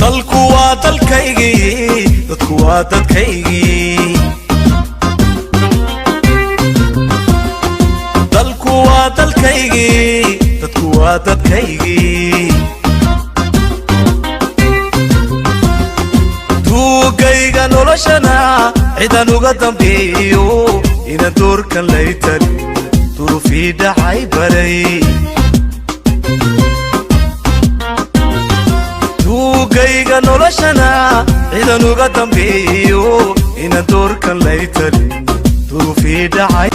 dalku waa dalkaygii dadku waa dadkaygii dalku waa dalkaygii dadku waa dadkaygii tuugayga noloshana cidan uga dambeeyo ina doorkan laytan duruufii dhacay baray tuugayga noloshana cidan uga dambeeyo ina doorkan laytan duruufii dhacay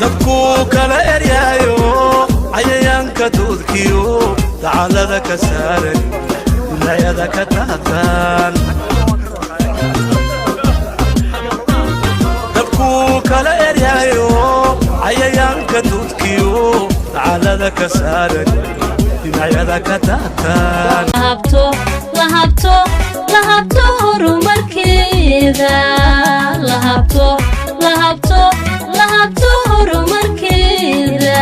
dadku kala eryayo cayayaanka duudkiyo dacalada ka saaran wilaayada ka daataan dadku kala eryayo cayayaanka duudkiyo dacalada ka saaran wilaayada ka daataan lahabto horumarkeeda lahabto horumarkeeda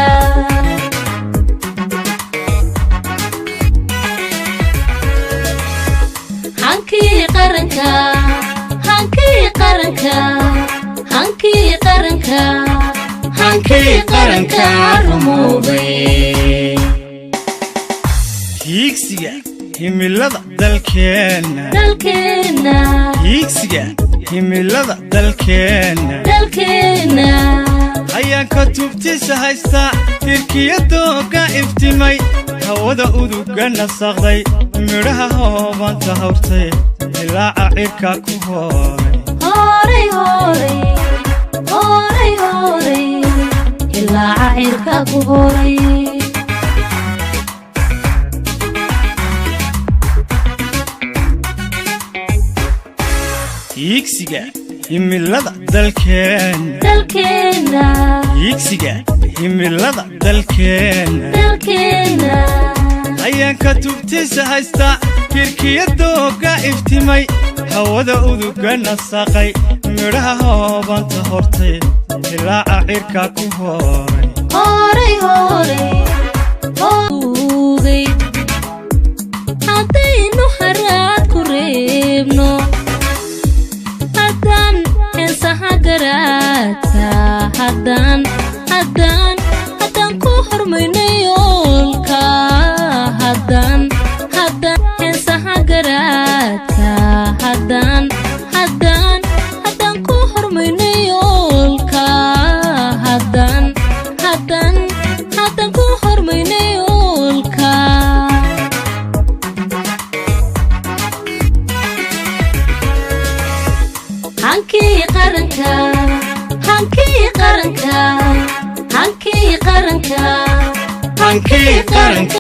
hankii qaranka rumoobay hiigsiga himilada dalkeena hiigsiga himilada dalkeena ayaan ka tubtiisa haysta tirkiyadooga iftimay hawada uduga nasaqday midhaha hoobanta hawrtay ilaaca cirka ku horay ilaaca cirka ku horay hiigsiga himilada dalkeena hiigsiga himilada dalkeena ayaan ka tubtiisa haysta tirkiyadooga iftimay hawada uduga nasaqay midhaha hoobanta hortay ilaaca cirka ku horay haddaynu haraad ku reebno haddaan heesaha garaadka haddaan ku hormayno yoolka haddaan heesaha garaadka haddaan ku hormayno yoolka haddaan ku hormayno yoolka hankii qaranka